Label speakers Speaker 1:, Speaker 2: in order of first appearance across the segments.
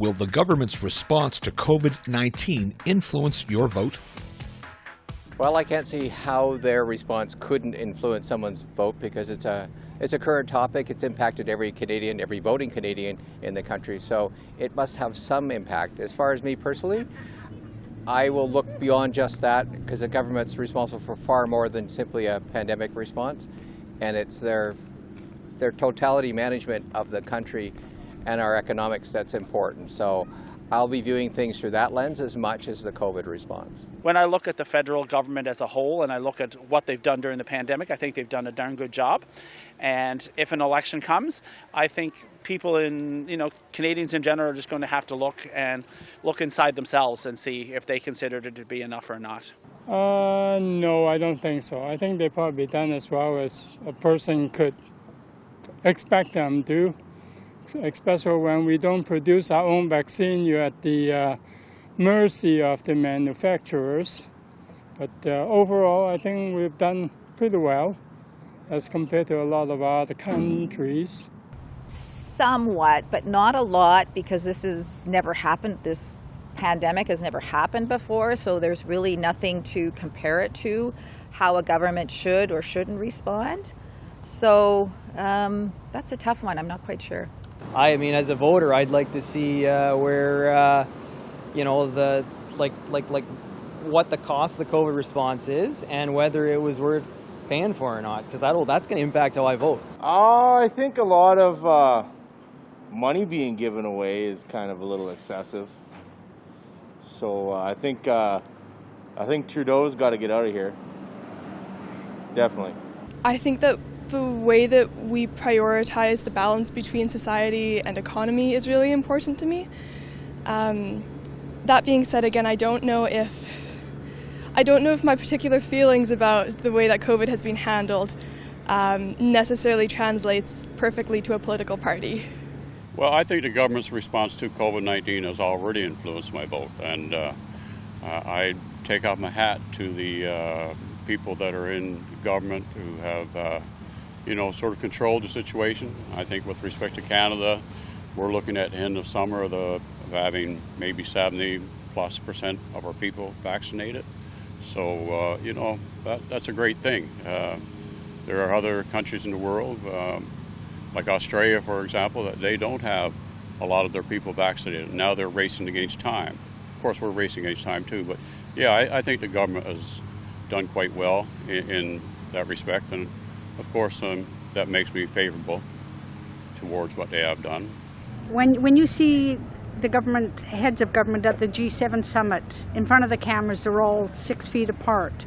Speaker 1: Will the government's response to COVID-19 influence your vote?
Speaker 2: Well, I can't see how their response couldn't influence someone's vote because it's a current topic. It's impacted every Canadian, every voting Canadian in the country, so it must have some impact. As far as me personally, I will look beyond just that because the government's responsible for far more than simply a pandemic response, and it's their totality management of the country and our economics that's important. So I'll be viewing things through that lens as much as the COVID response.
Speaker 3: When I look at the federal government as a whole and I look at what they've done during the pandemic, I think they've done a darn good job. And if an election comes, I think people Canadians in general are just going to have to look inside themselves and see if they consider it to be enough or not.
Speaker 4: No, I don't think so. I think they probably done as well as a person could expect them to. Especially when we don't produce our own vaccine, you're at the mercy of the manufacturers. But overall, I think we've done pretty well as compared to a lot of other countries.
Speaker 5: Somewhat, but not a lot, because this has never happened. This pandemic has never happened before, so there's really nothing to compare it to, how a government should or shouldn't respond. So that's a tough one. I'm not quite sure.
Speaker 6: I mean, as a voter, I'd like to see where, what the cost of the COVID response is and whether it was worth paying for or not, because that's going to impact how I vote.
Speaker 7: I think a lot of money being given away is kind of a little excessive. So I think Trudeau's got to get out of here. Definitely.
Speaker 8: I think that the way that we prioritize the balance between society and economy is really important to me. That being said, again, I don't know if my particular feelings about the way that COVID has been handled necessarily translates perfectly to a political party.
Speaker 9: Well, I think the government's response to COVID-19 has already influenced my vote, and I take off my hat to the people that are in government who have sort of controlled the situation. I think with respect to Canada, we're looking at the end of summer of having maybe 70+% of our people vaccinated. So, that's a great thing. There are other countries in the world, like Australia, for example, that they don't have a lot of their people vaccinated. Now they're racing against time. Of course, we're racing against time too, but yeah, I think the government has done quite well in that respect. And of course, that makes me favorable towards what they have done.
Speaker 10: When you see the heads of government at the G7 summit, in front of the cameras, they're all 6 feet apart.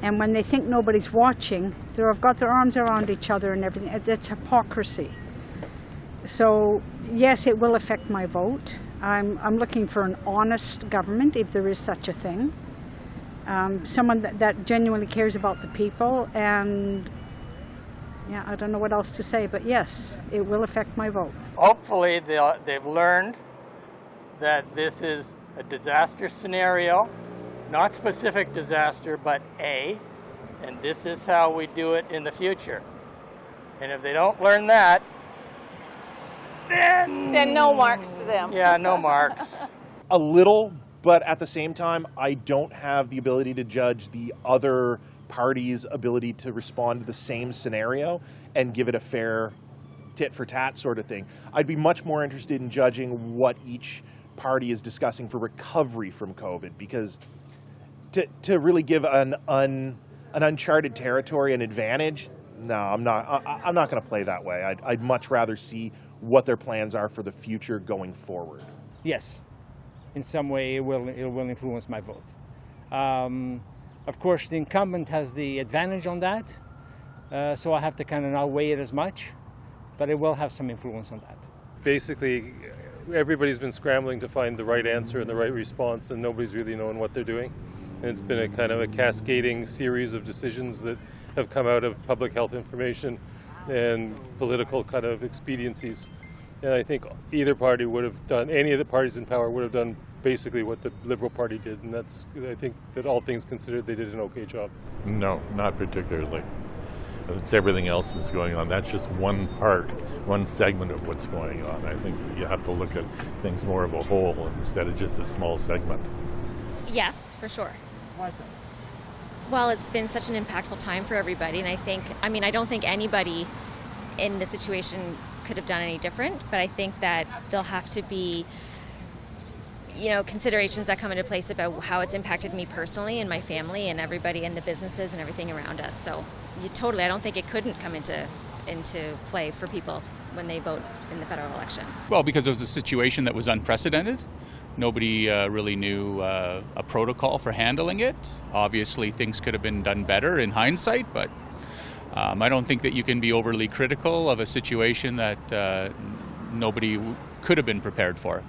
Speaker 10: And when they think nobody's watching, they've got their arms around each other and everything. It's hypocrisy. So yes, it will affect my vote. I'm looking for an honest government, if there is such a thing. Someone that genuinely cares about the people, and yeah, I don't know what else to say, but yes, it will affect my vote.
Speaker 11: Hopefully they've learned that this is a disaster scenario, not specific disaster, but and this is how we do it in the future. And if they don't learn that,
Speaker 5: then no marks to them.
Speaker 11: Yeah, no marks.
Speaker 12: A little, but at the same time, I don't have the ability to judge the other party's ability to respond to the same scenario and give it a fair tit-for-tat sort of thing. I'd be much more interested in judging what each party is discussing for recovery from COVID, because to really give an uncharted territory an advantage, no, I'm not going to play that way. I'd much rather see what their plans are for the future going forward.
Speaker 4: Yes, in some way it will influence my vote. Of course, the incumbent has the advantage on that, so I have to kind of not weigh it as much, but it will have some influence on that.
Speaker 13: Basically, everybody's been scrambling to find the right answer and the right response, and nobody's really knowing what they're doing. And it's been a kind of a cascading series of decisions that have come out of public health information and political kind of expediencies. And I think either party would have done, any of the parties in power would have done basically what the Liberal Party did, and I think that all things considered, they did an okay job.
Speaker 14: No, not particularly. It's everything else that's going on. That's just one part, one segment of what's going on. I think you have to look at things more of a whole instead of just a small segment.
Speaker 15: Yes, for sure.
Speaker 4: Why so?
Speaker 15: Well, it's been such an impactful time for everybody, and I don't think anybody in the situation could have done any different, but I think that there'll have to be, considerations that come into place about how it's impacted me personally and my family and everybody in the businesses and everything around us. So I don't think it couldn't come into play for people when they vote in the federal election.
Speaker 16: Well, because it was a situation that was unprecedented. Nobody really knew a protocol for handling it. Obviously, things could have been done better in hindsight, but I don't think that you can be overly critical of a situation that nobody could have been prepared for.